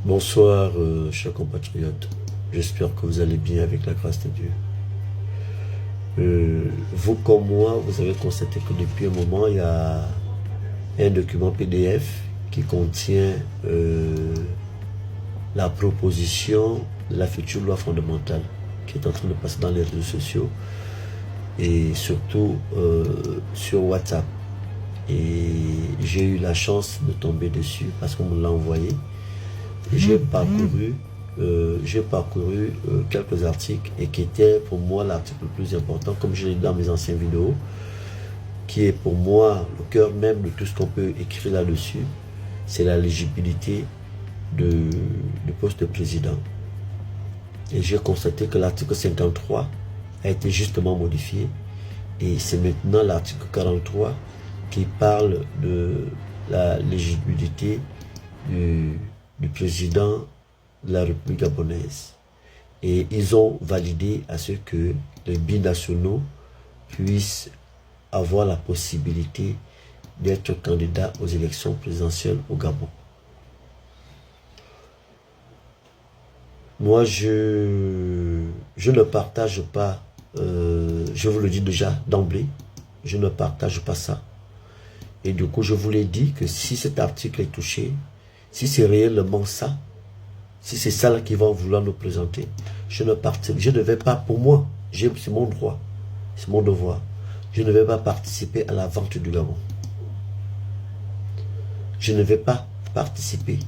Bonsoir, chers compatriotes. J'espère que vous allez bien avec la grâce de Dieu. Vous comme moi, vous avez constaté que depuis un moment, il y a un document PDF qui contient la proposition de la future loi fondamentale qui est en train de passer dans les réseaux sociaux et surtout sur WhatsApp. Et j'ai eu la chance de tomber dessus parce qu'on me l'a envoyé. J'ai parcouru quelques articles et qui était pour moi l'article le plus important, comme je l'ai dit dans mes anciennes vidéos, qui est pour moi le cœur même de tout ce qu'on peut écrire là-dessus, c'est la légibilité du poste de président. Et j'ai constaté que l'article 53 a été justement modifié et c'est maintenant l'article 43 qui parle de la légibilité du président de la République gabonaise. Et ils ont validé à ce que les binationaux puissent avoir la possibilité d'être candidats aux élections présidentielles au Gabon. Moi, je ne partage pas, je vous le dis déjà d'emblée, je ne partage pas ça. Et du coup, je vous l'ai dit que si cet article est touché, si c'est réellement ça, si c'est ça là qu'ils vont vouloir nous présenter, je ne vais pas, pour moi, c'est mon droit, c'est mon devoir, je ne vais pas participer à la vente du Gabon. Je ne vais pas participer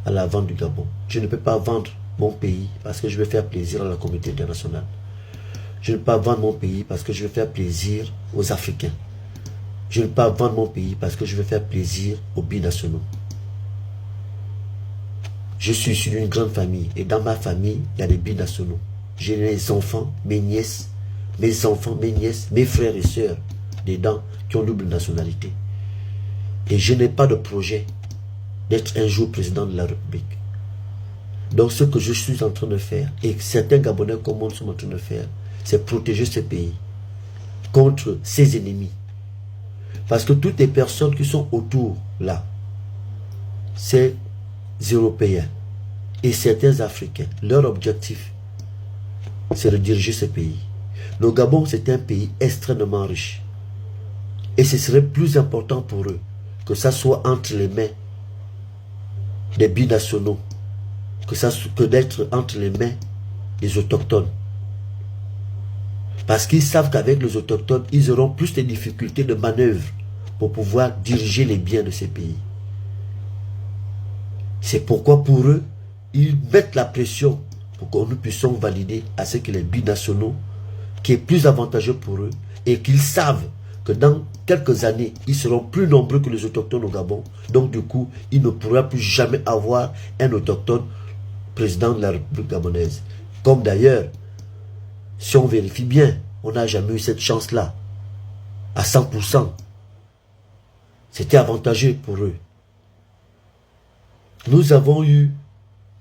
à la vente du Gabon. Je ne peux pas vendre mon pays parce que je vais faire plaisir à la communauté internationale. Je ne peux pas vendre mon pays parce que je vais faire plaisir aux Africains. Je ne peux pas vendre mon pays parce que je vais faire plaisir aux binationaux. Je suis issu d'une grande famille et dans ma famille, il y a des binationaux. J'ai les enfants, mes nièces, mes enfants, mes nièces, mes frères et sœurs dedans qui ont double nationalité. Et je n'ai pas de projet d'être un jour président de la République. Donc ce que je suis en train de faire, et que certains Gabonais comme moi sont en train de faire, c'est protéger ce pays contre ses ennemis. Parce que toutes les personnes qui sont autour là, c'est Européens et certains Africains, leur objectif, c'est de diriger ce pays. Le Gabon, c'est un pays extrêmement riche. Et ce serait plus important pour eux que ça soit entre les mains des binationaux, que d'être entre les mains des autochtones. Parce qu'ils savent qu'avec les autochtones, ils auront plus de difficultés de manœuvre pour pouvoir diriger les biens de ces pays. C'est pourquoi pour eux, ils mettent la pression pour que nous puissions valider à ce que les binationaux, qui est plus avantageux pour eux, et qu'ils savent que dans quelques années, ils seront plus nombreux que les autochtones au Gabon. Donc du coup, il ne pourra plus jamais avoir un autochtone président de la République gabonaise. Comme d'ailleurs, si on vérifie bien, on n'a jamais eu cette chance-là, à 100%. C'était avantageux pour eux. Nous avons eu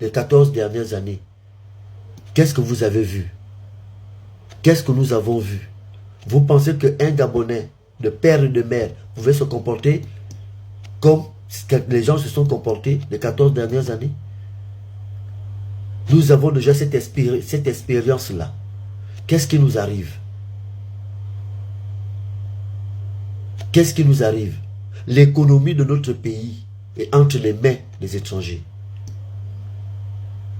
les 14 dernières années. Qu'est-ce que vous avez vu? Qu'est-ce que nous avons vu? Vous pensez qu'un Gabonais de père et de mère pouvait se comporter comme les gens se sont comportés les 14 dernières années? Nous avons déjà cette expérience-là. Qu'est-ce qui nous arrive? Qu'est-ce qui nous arrive? L'économie de notre pays est entre les mains des étrangers.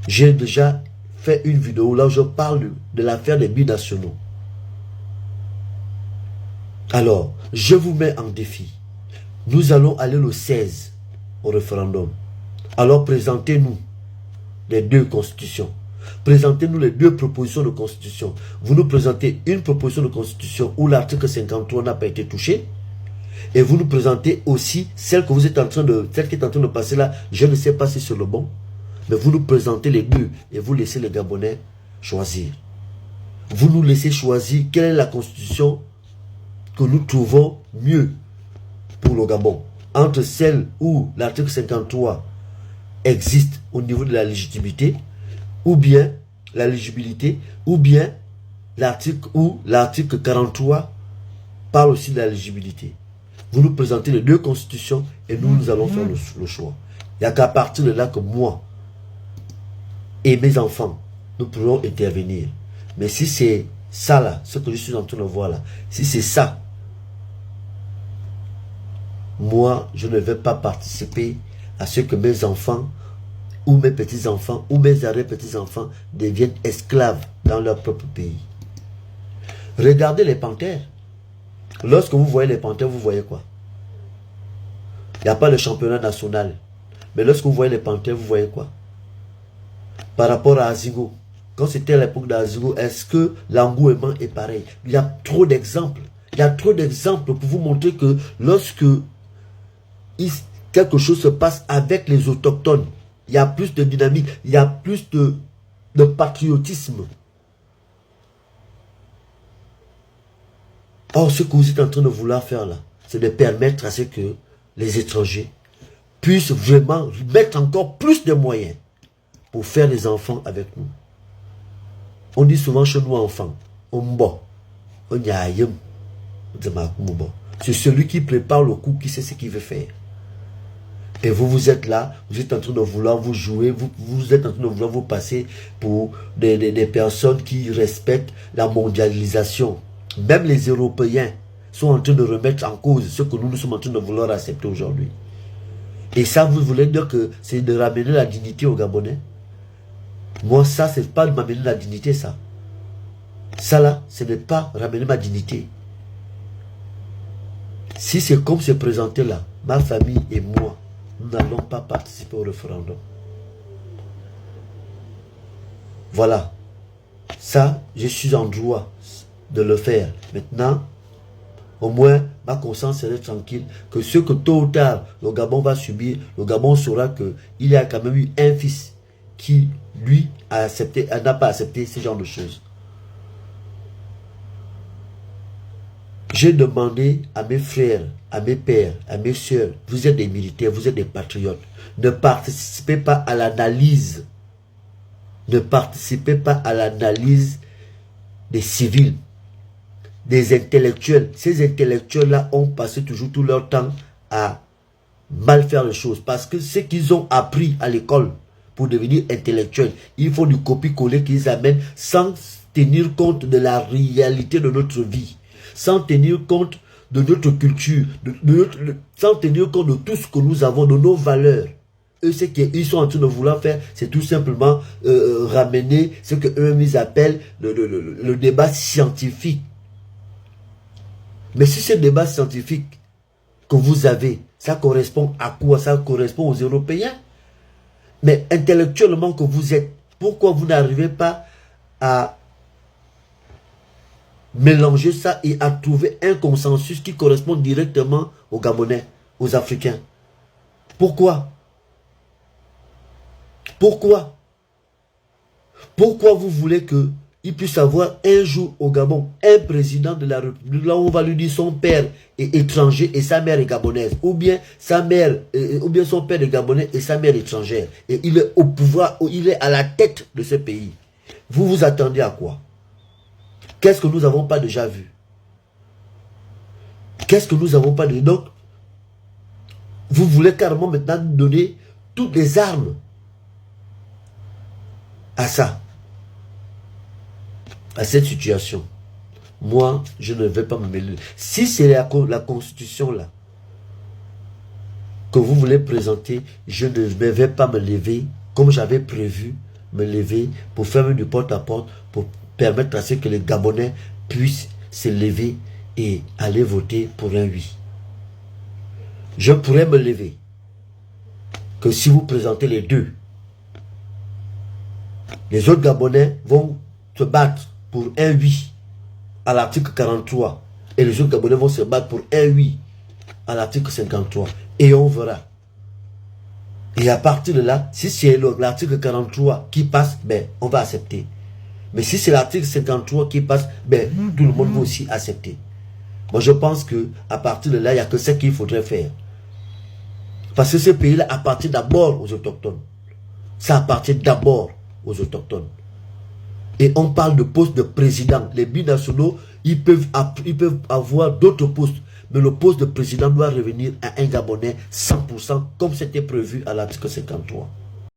J'ai déjà fait une vidéo là où je parle de l'affaire des binationaux. Alors, je vous mets en défi. Nous allons aller le 16 au référendum. Alors, présentez-nous les deux constitutions. Présentez-nous les deux propositions de constitution. Vous nous présentez une proposition de constitution où l'article 53 n'a pas été touché. Et vous nous présentez aussi celle que vous êtes en train de, celle qui est en train de passer là. Je ne sais pas si c'est le bon. Mais vous nous présentez les deux et vous laissez les Gabonais choisir. Vous nous laissez choisir quelle est la constitution que nous trouvons mieux pour le Gabon. Entre celle où l'article 53 existe au niveau de la légitimité, ou bien la légibilité, ou bien l'article 43 parle aussi de la légibilité. Vous nous présentez les deux constitutions et nous allons faire le choix. Il n'y a qu'à partir de là que moi, et mes enfants, nous pourrons intervenir. Mais si c'est ça là, ce que je suis en train de voir là, si c'est ça, moi, je ne vais pas participer à ce que mes enfants, ou mes petits-enfants, ou mes arrière-petits-enfants deviennent esclaves dans leur propre pays. Regardez les panthères. Lorsque vous voyez les panthères, vous voyez quoi? Il n'y a pas le championnat national. Mais lorsque vous voyez les panthères, vous voyez quoi? Par rapport à Azigo, quand c'était à l'époque d'Azigo, est-ce que l'engouement est pareil? Il y a trop d'exemples. Il y a trop d'exemples pour vous montrer que lorsque quelque chose se passe avec les autochtones, il y a plus de dynamique, il y a plus de patriotisme. Or, ce que vous êtes en train de vouloir faire là, c'est de permettre à ce que les étrangers puissent vraiment mettre encore plus de moyens pour faire des enfants avec nous. On dit souvent chez nous enfants, c'est celui qui prépare le coup qui sait ce qu'il veut faire. Et vous êtes là, vous êtes en train de vouloir vous jouer, vous êtes en train de vouloir vous passer pour des personnes qui respectent la mondialisation. Même les Européens sont en train de remettre en cause ce que nous sommes en train de vouloir accepter aujourd'hui. Et ça, vous voulez dire que c'est de ramener la dignité aux Gabonais? Moi, ça, c'est pas de m'amener la dignité, ça. Ça, là, ce n'est pas ramener ma dignité. Si c'est comme c'est présenté là, ma famille et moi, nous n'allons pas participer au référendum. Voilà. Ça, je suis en droit de le faire. Maintenant, au moins, ma conscience serait tranquille que ce que tôt ou tard, le Gabon va subir, le Gabon saura qu'il y a quand même eu un fils qui, lui, n'a pas accepté ce genre de choses. J'ai demandé à mes frères, à mes pères, à mes soeurs, vous êtes des militaires, vous êtes des patriotes, ne participez pas à l'analyse. Ne participez pas à l'analyse des civils, des intellectuels. Ces intellectuels-là ont passé toujours tout leur temps à mal faire les choses. Parce que ce qu'ils ont appris à l'école pour devenir intellectuels, ils font du copier-coller qu'ils amènent sans tenir compte de la réalité de notre vie, sans tenir compte de notre culture, sans tenir compte de tout ce que nous avons, de nos valeurs. Eux, ce qu'ils sont en train de vouloir faire, c'est tout simplement ramener ce qu'eux ils appellent le débat scientifique. Mais si ce débat scientifique que vous avez, ça correspond à quoi? Ça correspond aux Européens. Mais intellectuellement que vous êtes, pourquoi vous n'arrivez pas à mélanger ça et à trouver un consensus qui correspond directement aux Gabonais, aux Africains? Pourquoi? Pourquoi? Pourquoi vous voulez qu'il puisse avoir un jour au Gabon un président de la République, là où on va lui dire son père est étranger et sa mère est gabonaise, ou bien sa mère, ou bien son père est gabonais et sa mère est étrangère, et il est au pouvoir, ou il est à la tête de ce pays? Vous vous attendez à quoi? Qu'est-ce que nous n'avons pas déjà vu? Qu'est-ce que nous n'avons pas déjà vu? Donc, vous voulez carrément maintenant donner toutes les armes à ça, à cette situation. Moi, je ne vais pas me mêler. Si c'est la constitution là que vous voulez présenter, je ne vais pas me lever comme j'avais prévu me lever pour faire du porte-à-porte, pour permettre à ce que les Gabonais puissent se lever et aller voter pour un oui. Je pourrais me lever que si vous présentez les deux, les autres Gabonais vont se battre pour un oui à l'article 43. Et les autres Gabonais vont se battre pour un oui à l'article 53. Et on verra. Et à partir de là, si c'est l'article 43 qui passe, ben, on va accepter. Mais si c'est l'article 53 qui passe, ben, tout le monde va aussi accepter. Moi, je pense que à partir de là, il n'y a que ça qu'il faudrait faire. Parce que ce pays-là appartient d'abord aux autochtones. Ça appartient d'abord aux autochtones. Et on parle de poste de président. Les binationaux, ils peuvent avoir d'autres postes. Mais le poste de président doit revenir à un Gabonais 100%, comme c'était prévu à l'article 53.